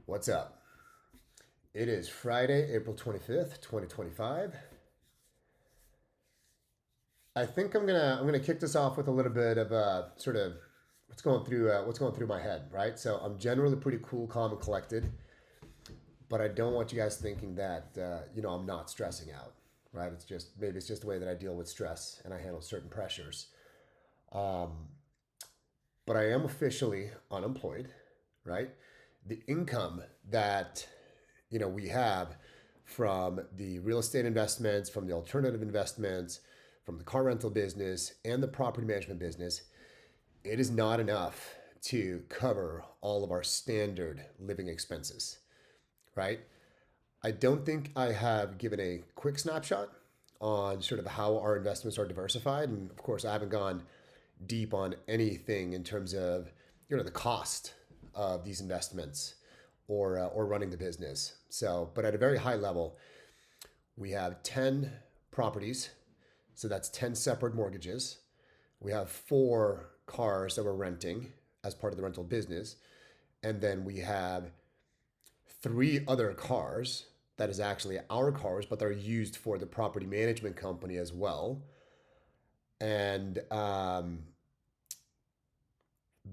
What's up? It is Friday, April 25th, 2025. I think I'm gonna kick this off with a little bit of sort of what's going through my head, right? So I'm generally pretty cool, calm, and collected, but I don't want you guys thinking that I'm not stressing out, right? It's just the way that I deal with stress and I handle certain pressures. Um, but I am officially unemployed, right? The income that we have from the real estate investments, from the alternative investments, from the car rental business and the property management business, it is not enough to cover all of our standard living expenses, right? I don't think I have given a quick snapshot on sort of how our investments are diversified. And of course, I haven't gone deep on anything in terms of the cost of these investments or running the business. So, but at a very high level, we have 10 properties, so that's 10 separate mortgages. We have 4 cars that we're renting as part of the rental business, and then we have 3 other cars that is actually our cars, but they're used for the property management company as well. And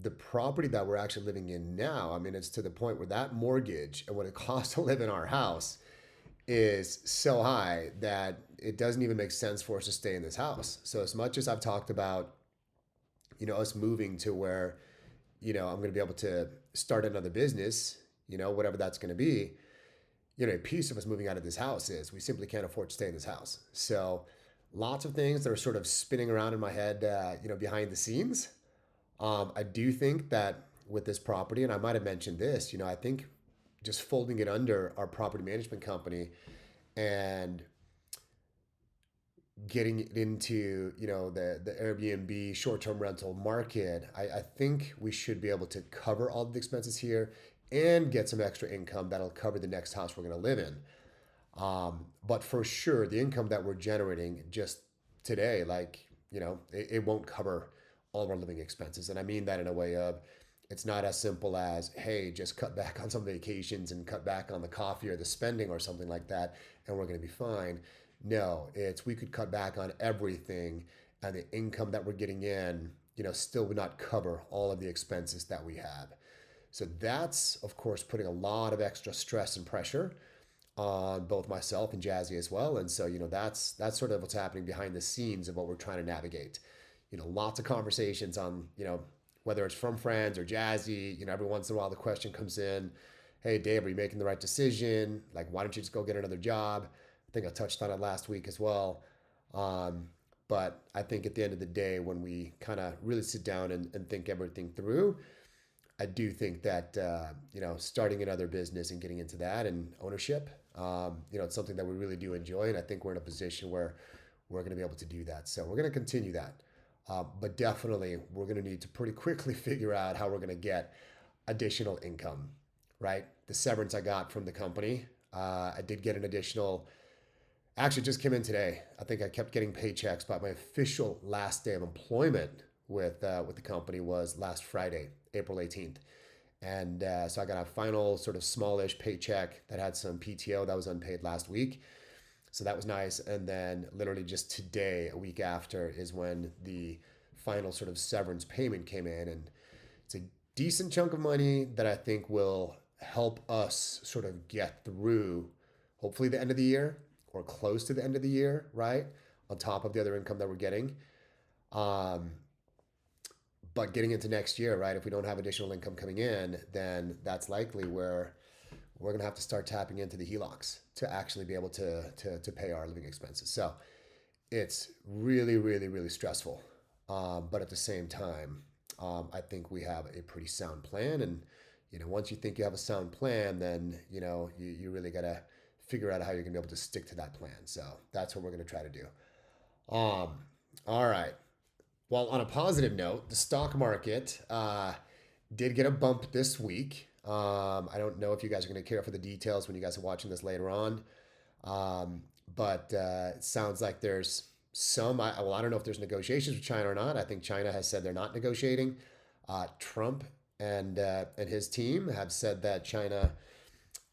the property that we're actually living in now, I mean, it's to the point where that mortgage and what it costs to live in our house is so high that it doesn't even make sense for us to stay in this house. So as much as I've talked about, us moving to where, I'm going to be able to start another business, whatever that's going to be, a piece of us moving out of this house is we simply can't afford to stay in this house. So lots of things that are sort of spinning around in my head, behind the scenes. I do think that with this property, and I might have mentioned this, I think just folding it under our property management company and getting it into the Airbnb short-term rental market, I think we should be able to cover all the expenses here and get some extra income that'll cover the next house we're going to live in. But for sure, the income that we're generating just today, like, it won't cover all of our living expenses. And I mean that in a way of it's not as simple as, hey, just cut back on some vacations and cut back on the coffee or the spending or something like that, and we're going to be fine. No, it's we could cut back on everything, and the income that we're getting in, still would not cover all of the expenses that we have. So that's, of course, putting a lot of extra stress and pressure on both myself and Jazzy as well. And so, that's sort of what's happening behind the scenes of what we're trying to navigate. Lots of conversations on, whether it's from friends or Jazzy, every once in a while the question comes in, hey, Dave, are you making the right decision? Like, why don't you just go get another job? I think I touched on it last week as well. Um, but I think at the end of the day, when we kind of really sit down and think everything through, I do think that starting another business and getting into that and ownership, it's something that we really do enjoy, and I think we're in a position where we're going to be able to do that. So we're going to continue that, but definitely we're going to need to pretty quickly figure out how we're going to get additional income. Right, the severance I got from the company, I did get an additional. Actually, just came in today. I think I kept getting paychecks, but my official last day of employment with the company was last Friday, April 18th. And so I got a final sort of smallish paycheck that had some PTO that was unpaid last week. So that was nice. And then literally just today, a week after, is when the final sort of severance payment came in. And it's a decent chunk of money that I think will help us sort of get through hopefully the end of the year or close to the end of the year, right? On top of the other income that we're getting. Um, but getting into next year, right? If we don't have additional income coming in, then that's likely where we're going to have to start tapping into the HELOCs to actually be able to pay our living expenses. So it's really, really, really stressful. But at the same time, I think we have a pretty sound plan. And, once you think you have a sound plan, then, you really got to figure out how you're going to be able to stick to that plan. So that's what we're going to try to do. Um, all right. Well, on a positive note, the stock market did get a bump this week. I don't know if you guys are going to care for the details when you guys are watching this later on. But it sounds like there's well, I don't know if there's negotiations with China or not. I think China has said they're not negotiating. Trump and his team have said that China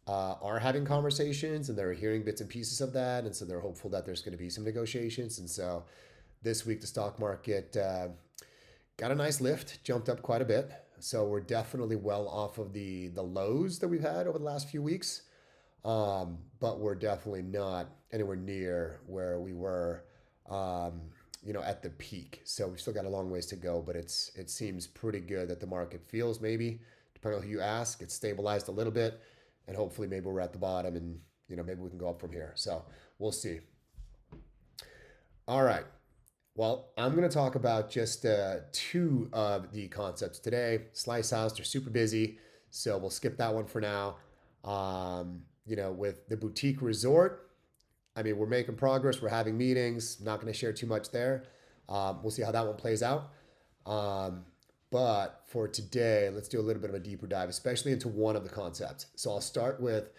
are having conversations and they're hearing bits and pieces of that. And so they're hopeful that there's going to be some negotiations. And so this week, the stock market got a nice lift, jumped up quite a bit. So we're definitely well off of the lows that we've had over the last few weeks. But we're definitely not anywhere near where we were, um, at the peak. So we've still got a long ways to go, but it seems pretty good that the market feels maybe, depending on who you ask, it's stabilized a little bit, and hopefully maybe we're at the bottom, and maybe we can go up from here. So we'll see. All right. Well, I'm going to talk about just two of the concepts today. Slice House, they're super busy, so we'll skip that one for now. With the boutique resort, I mean, we're making progress. We're having meetings. I'm not going to share too much there. We'll see how that one plays out. But for today, let's do a little bit of a deeper dive, especially into one of the concepts. So I'll start with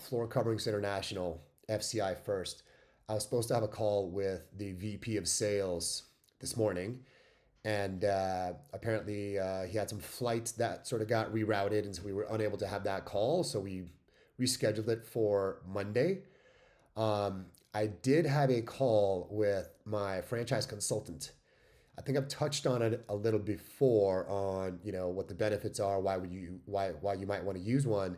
Floor Coverings International, FCI first. I was supposed to have a call with the VP of sales this morning, and apparently he had some flights that sort of got rerouted, and so we were unable to have that call. So we rescheduled it for Monday. I did have a call with my franchise consultant. I think I've touched on it a little before on what the benefits are, why you might want to use one.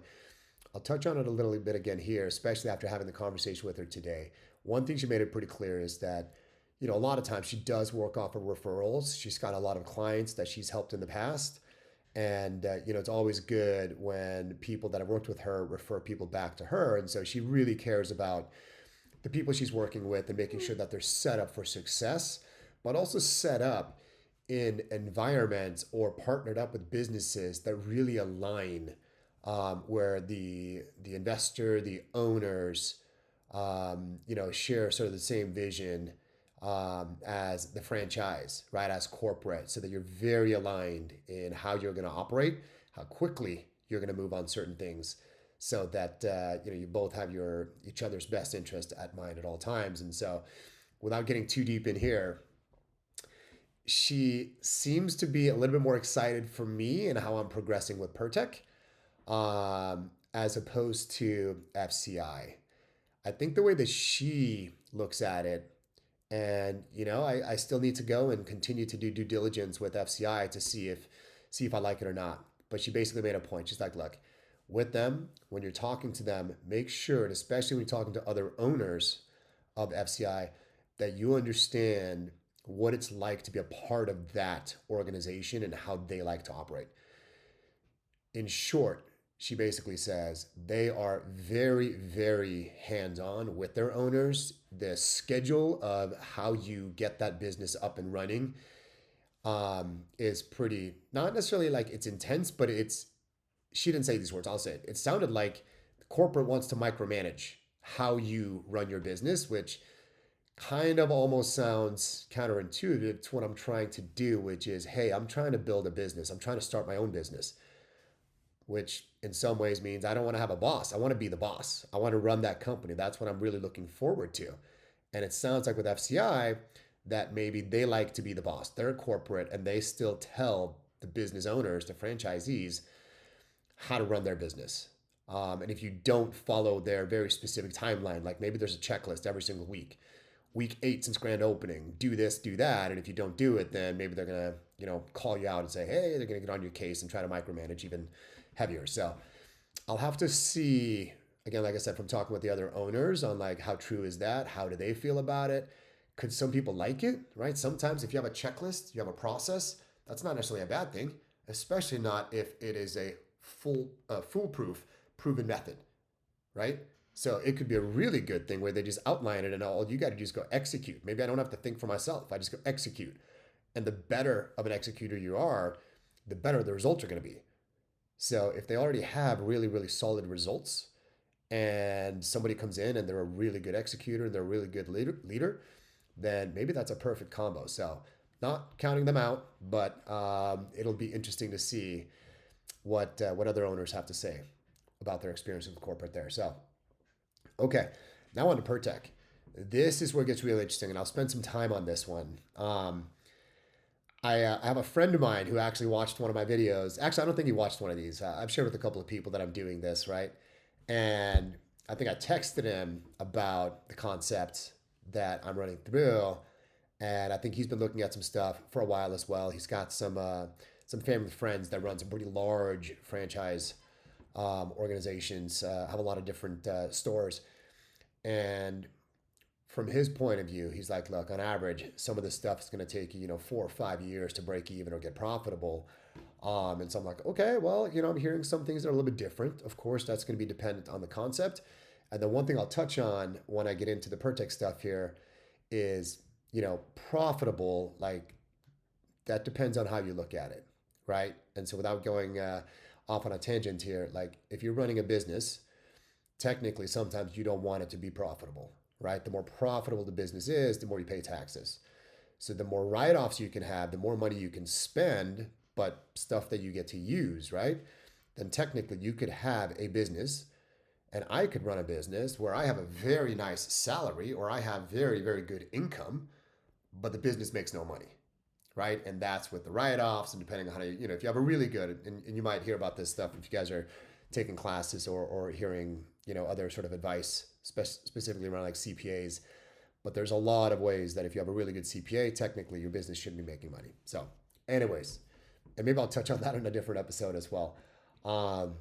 I'll touch on it a little bit again here, especially after having the conversation with her today. One thing she made it pretty clear is that, a lot of times she does work off of referrals. She's got a lot of clients that she's helped in the past. And, it's always good when people that have worked with her refer people back to her. And so she really cares about the people she's working with and making sure that they're set up for success, but also set up in environments or partnered up with businesses that really align, where the investor, the owners, share sort of the same vision as the franchise, right? As corporate, so that you're very aligned in how you're going to operate, how quickly you're going to move on certain things, so that you both have each other's best interest at mind at all times. And so, without getting too deep in here, she seems to be a little bit more excited for me and how I'm progressing with Pertec, as opposed to FCI. I think the way that she looks at it, and I still need to go and continue to do due diligence with FCI to see if I like it or not. But she basically made a point. She's like, look, with them, when you're talking to them, make sure, and especially when you're talking to other owners of FCI, that you understand what it's like to be a part of that organization and how they like to operate. In short, she basically says they are very, very hands-on with their owners. The schedule of how you get that business up and running is pretty, not necessarily like it's intense, but she didn't say these words, I'll say it. It sounded like corporate wants to micromanage how you run your business, which kind of almost sounds counterintuitive to what I'm trying to do, which is, hey, I'm trying to build a business. I'm trying to start my own business, which in some ways means I don't want to have a boss. I want to be the boss. I want to run that company. That's what I'm really looking forward to. And it sounds like with FCI that maybe they like to be the boss. They're corporate and they still tell the business owners, the franchisees, how to run their business. And if you don't follow their very specific timeline, like maybe there's a checklist every single week, week 8 since grand opening, do this, do that. And if you don't do it, then maybe they're going to, call you out and say, hey, they're going to get on your case and try to micromanage even heavier. So I'll have to see, again, like I said, from talking with the other owners on like, how true is that? How do they feel about it? Could some people like it, right? Sometimes if you have a checklist, you have a process, that's not necessarily a bad thing, especially not if it is a foolproof, proven method, right? So it could be a really good thing where they just outline it and all you got to do is go execute. Maybe I don't have to think for myself. I just go execute. And the better of an executor you are, the better the results are going to be. So if they already have really, really solid results and somebody comes in and they're a really good executor and they're a really good leader, then maybe that's a perfect combo. So not counting them out, but it'll be interesting to see what other owners have to say about their experience with corporate there. So, okay, now on to Pertec. This is where it gets really interesting, and I'll spend some time on this one. I have a friend of mine who actually watched one of my videos. Actually, I don't think he watched one of these. I've shared with a couple of people that I'm doing this, right? And I think I texted him about the concept that I'm running through, and I think he's been looking at some stuff for a while as well. He's got some family friends that run some pretty large franchise organizations, have a lot of different stores, and from his point of view, he's like, look, on average, some of this stuff is going to take you, 4 or 5 years to break even or get profitable. And so I'm like, okay, well, I'm hearing some things that are a little bit different. Of course, that's going to be dependent on the concept. And the one thing I'll touch on when I get into the Pertec stuff here is, profitable, like that depends on how you look at it, right? And so without going off on a tangent here, like if you're running a business, technically sometimes you don't want it to be profitable, right? The more profitable the business is, the more you pay taxes. So the more write-offs you can have, the more money you can spend, but stuff that you get to use, right? Then technically you could have a business and I could run a business where I have a very nice salary or I have very, very good income, but the business makes no money, right? And that's with the write-offs and depending on how if you have a really good, and you might hear about this stuff if you guys are taking classes or hearing, other sort of advice, specifically around like CPAs. But there's a lot of ways that if you have a really good CPA, technically your business shouldn't be making money. So, anyways, and maybe I'll touch on that in a different episode as well. Um,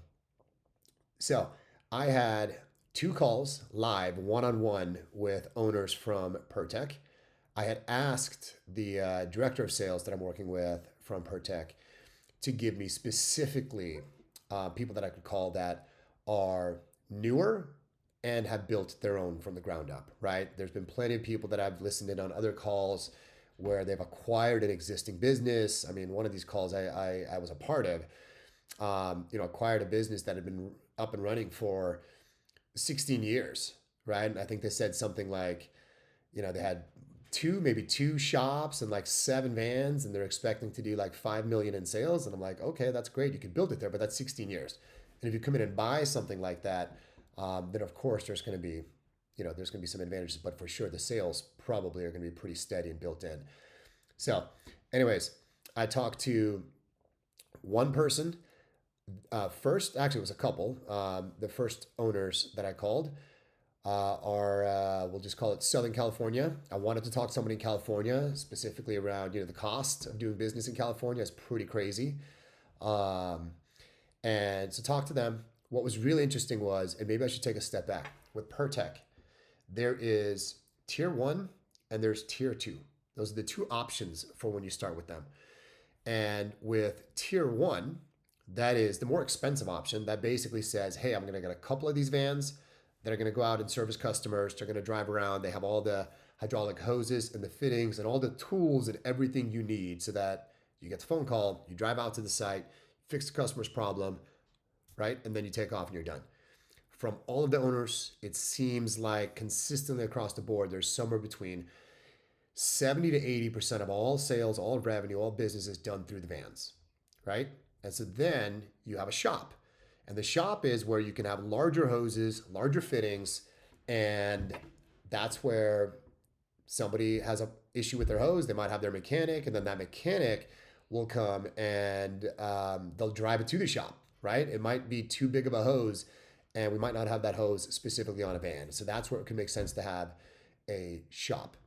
so, I had 2 calls live one-on-one with owners from Pertec. I had asked the director of sales that I'm working with from Pertec to give me specifically people that I could call that are newer and have built their own from the ground up, right? There's been plenty of people that I've listened in on other calls where they've acquired an existing business. I mean, one of these calls I was a part of, acquired a business that had been up and running for 16 years, right? And I think they said something like, they had maybe two shops and like 7 vans, and they're expecting to do like 5 million in sales. And I'm like, okay, that's great. You could build it there, but that's 16 years. And if you come in and buy something like that, then of course there's going to be, there's going to be some advantages, but for sure the sales probably are going to be pretty steady and built in. So, anyways, I talked to one person first. Actually, it was a couple. The first owners that I called are we'll just call it Southern California. I wanted to talk to somebody in California, specifically around the cost of doing business in California is pretty crazy, and so talk to them. What was really interesting was, and maybe I should take a step back with Pertec. There is tier 1 and there's tier 2. Those are the 2 options for when you start with them. And with tier 1, that is the more expensive option. That basically says, hey, I'm going to get a couple of these vans that are going to go out and service customers. They're going to drive around. They have all the hydraulic hoses and the fittings and all the tools and everything you need so that you get the phone call, you drive out to the site, fix the customer's problem, right? And then you take off and you're done. From all of the owners, it seems like consistently across the board, there's somewhere between 70 to 80% of all sales, all revenue, all business is done through the vans, right? And so then you have a shop. And the shop is where you can have larger hoses, larger fittings, and that's where somebody has an issue with their hose. They might have their mechanic, and then that mechanic will come and they'll drive it to the shop, right? It might be too big of a hose, and we might not have that hose specifically on a van. So that's where it can make sense to have a shop.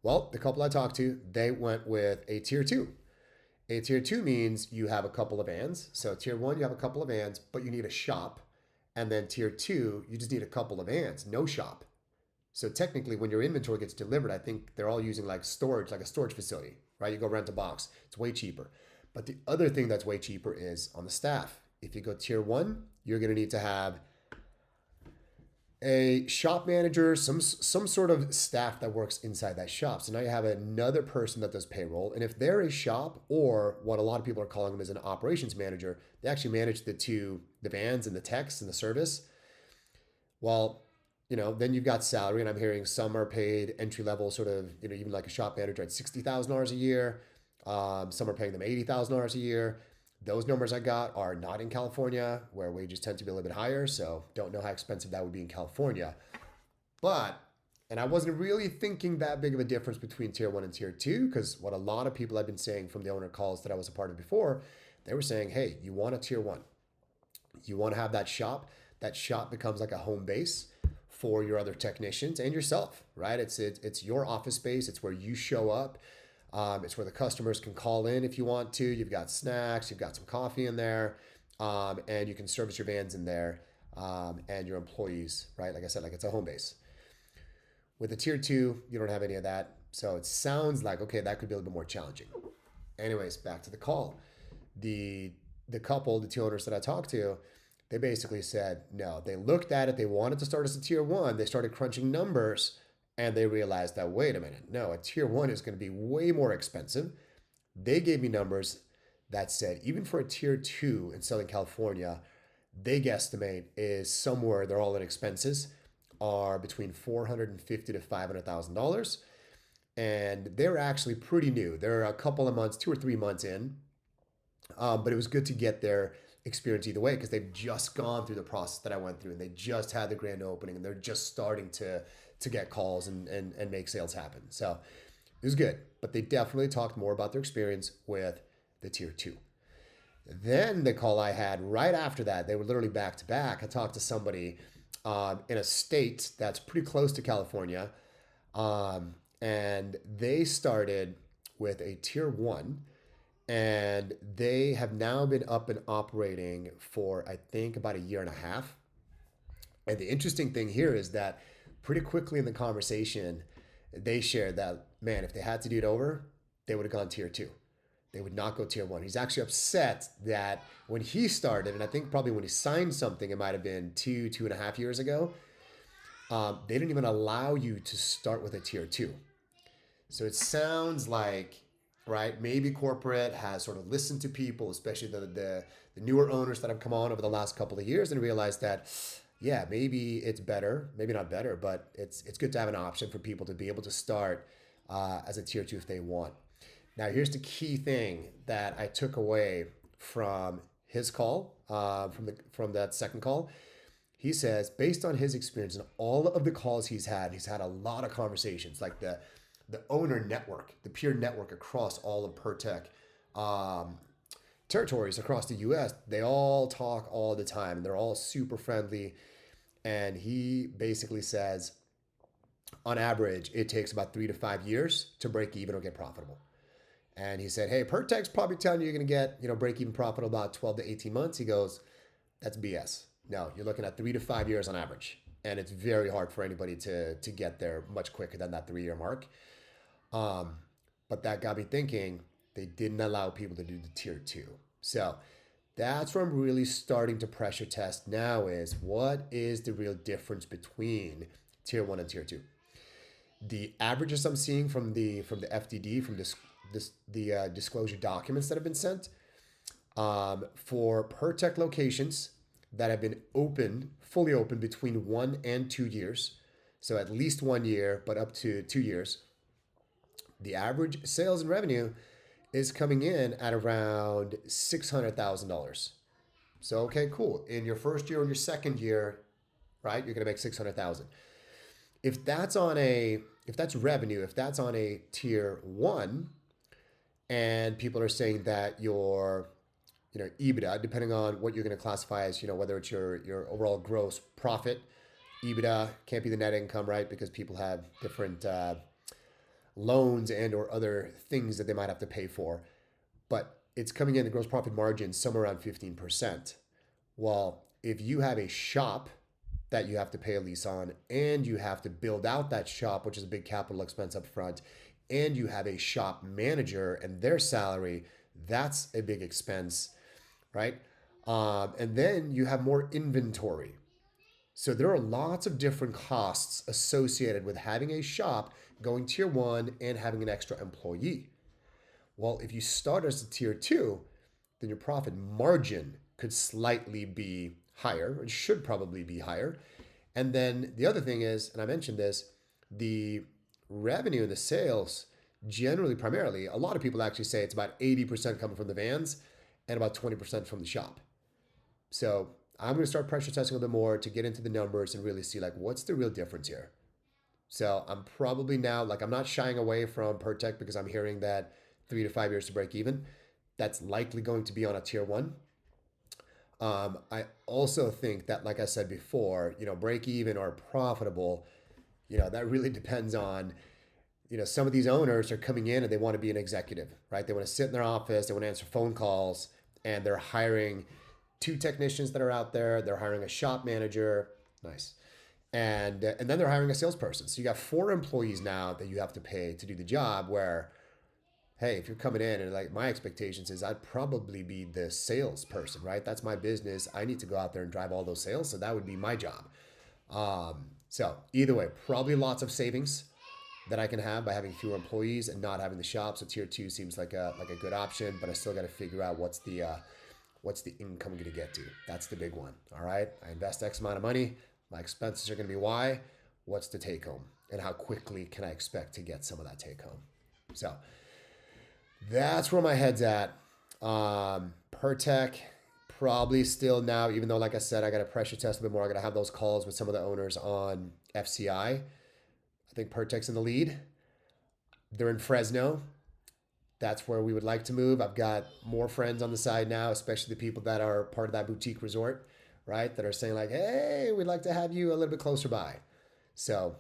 Well, the couple I talked to, they went with a tier 2. A tier 2 means you have a couple of vans. So tier 1, you have a couple of vans, but you need a shop. And then tier 2, you just need a couple of vans, no shop. So technically, when your inventory gets delivered, I think they're all using like storage, like a storage facility, right? You go rent a box. It's way cheaper. But the other thing that's way cheaper is on the staff. If you go tier 1, you're going to need to have a shop manager, some sort of staff that works inside that shop. So now you have another person that does payroll. And if they're a shop, or what a lot of people are calling them is an operations manager, they actually manage the vans and the techs and the service. Well, then you've got salary, and I'm hearing some are paid entry level, sort of, even like a shop manager at $60,000 a year. Some are paying them $80,000 a year. Those numbers I got are not in California, where wages tend to be a little bit higher. So don't know how expensive that would be in California. And I wasn't really thinking that big of a difference between tier 1 and tier 2, because what a lot of people have been saying from the owner calls that I was a part of before, they were saying, hey, you want a tier 1. You want to have that shop. that shop becomes like a home base for your other technicians and yourself, right? It's your office space. It's where you show up. It's where the customers can call in if you want to. You've got snacks, you've got some coffee in there, and you can service your vans in there, and your employees, right? Like I said, like it's a home base. With a tier two, you don't have any of that. So it sounds like, okay, that could be a little bit more challenging. Anyways, back to the call. The the couple, the two owners that I talked to, they basically said no. They looked at it, they wanted to start as a tier one, they started crunching numbers, and they realized that, wait a minute, no, a tier one is going to be way more expensive. They gave me numbers that said, even for a tier two in Southern California, they guesstimate is somewhere, their all in expenses are between $450 to $500,000. And they're actually pretty new. They're a couple of months, 2 or 3 months in. But it was good to get their experience either way because they've just gone through the process that I went through, and they just had the grand opening, and they're just starting to get calls and make sales happen. So it was good, but they definitely talked more about their experience with the tier two. Then the call I had right after that, they were literally back to back. I talked to somebody in a state that's pretty close to California, and they started with a tier one, and they have now been up and operating for I think about a year and a half. And the interesting thing here is that pretty quickly in the conversation, they shared that, man, if they had to do it over, they would have gone tier two. They would not go tier one. He's actually upset that when he started, and I think probably when he signed something, it might have been 2.5 years ago, they didn't even allow you to start with a tier two. So it sounds like, right, maybe corporate has sort of listened to people, especially the newer owners that have come on over the last couple of years, and realized that, yeah, maybe it's better, maybe not better, but it's good to have an option for people to be able to start as a tier two if they want. Now, here's the key thing that I took away from his call, from that second call. He says, based on his experience and all of the calls he's had a lot of conversations, like the owner network, the peer network across all of PerTech territories across the US. They all talk all the time. They're all super friendly. And he basically says, on average, it takes about 3 to 5 years to break even or get profitable. And he said, hey, PerTech's probably telling you you're going to get, break even profitable about 12 to 18 months. He goes, that's BS. No, you're looking at 3 to 5 years on average. And it's very hard for anybody to get there much quicker than that 3 year mark. But that got me thinking, they didn't allow people to do the tier two. So that's where I'm really starting to pressure test now is what is the real difference between tier one and tier two? The averages I'm seeing from the FDD, from the disclosure documents that have been sent, for PerTech locations that have been fully open between 1 and 2 years, so at least 1 year, but up to 2 years, the average sales and revenue is coming in at around $600,000. So, okay, cool. In your first year or your second year, right, you're going to make $600,000. If that's revenue, if that's on a tier one, and people are saying that your, EBITDA, depending on what you're going to classify as, whether it's your overall gross profit, EBITDA can't be the net income, right? Because people have different loans and or other things that they might have to pay for. But it's coming in the gross profit margin somewhere around 15%. Well, if you have a shop that you have to pay a lease on, and you have to build out that shop, which is a big capital expense up front, and you have a shop manager and their salary, that's a big expense, right? And then you have more inventory. So there are lots of different costs associated with having a shop, going tier one, and having an extra employee. Well, if you start as a tier two, then your profit margin could slightly be higher. It should probably be higher. And then the other thing is, and I mentioned this, the revenue and the sales generally, primarily, a lot of people actually say it's about 80% coming from the vans and about 20% from the shop. So I'm going to start pressure testing a little bit more to get into the numbers and really see what's the real difference here. So I'm probably now, I'm not shying away from PerTech because I'm hearing that 3 to 5 years to break even. That's likely going to be on a tier one. I also think that, like I said before, break even or profitable, that really depends on, some of these owners are coming in and they want to be an executive, right? They want to sit in their office, they want to answer phone calls, and they're hiring two technicians that are out there. They're hiring a shop manager. Nice. And then they're hiring a salesperson. So you got four employees now that you have to pay to do the job where, hey, if you're coming in and like my expectations is I'd probably be the salesperson, right? That's my business. I need to go out there and drive all those sales. So that would be my job. So either way, probably lots of savings that I can have by having fewer employees and not having the shop. So tier two seems like a good option, but I still got to figure out what's the income going to get to. That's the big one. All right, I invest X amount of money. My expenses are going to be Y. What's the take home, and how quickly can I expect to get some of that take home? So that's where my head's at. Per tech, probably still now, even though, like I said, I got to pressure test a bit more. I got to have those calls with some of the owners on FCI. I think Pertech's in the lead. They're in Fresno. That's where we would like to move. I've got more friends on the side now, especially the people that are part of that boutique resort, right? That are saying like, hey, we'd like to have you a little bit closer by. So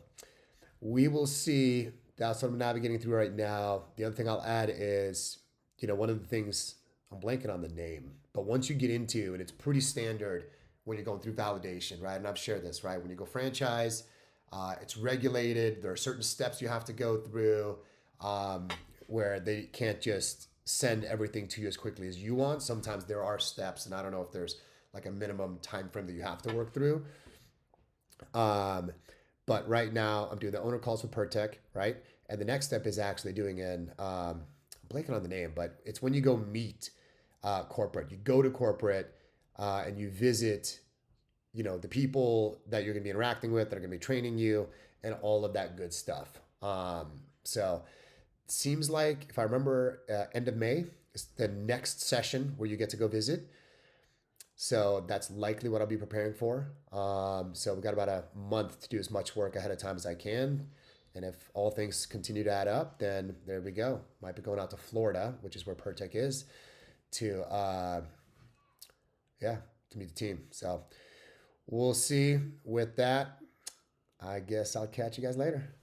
we will see. That's what I'm navigating through right now. The other thing I'll add is, one of the things, I'm blanking on the name, but once you get into, and it's pretty standard when you're going through validation, right? And I've shared this, right? When you go franchise, it's regulated. There are certain steps you have to go through where they can't just send everything to you as quickly as you want. Sometimes there are steps, and I don't know if there's like a minimum time frame that you have to work through. But right now, I'm doing the owner calls with Pertech, right? And the next step is actually doing I'm blanking on the name, but it's when you go meet corporate. You go to corporate and you visit, the people that you're going to be interacting with, that are going to be training you, and all of that good stuff. So it seems like, if I remember, end of May is the next session where you get to go visit. So that's likely what I'll be preparing for. So we've got about a month to do as much work ahead of time as I can. And if all things continue to add up, then there we go. Might be going out to Florida, which is where Pertech is, to to meet the team. So we'll see. With that, I guess I'll catch you guys later.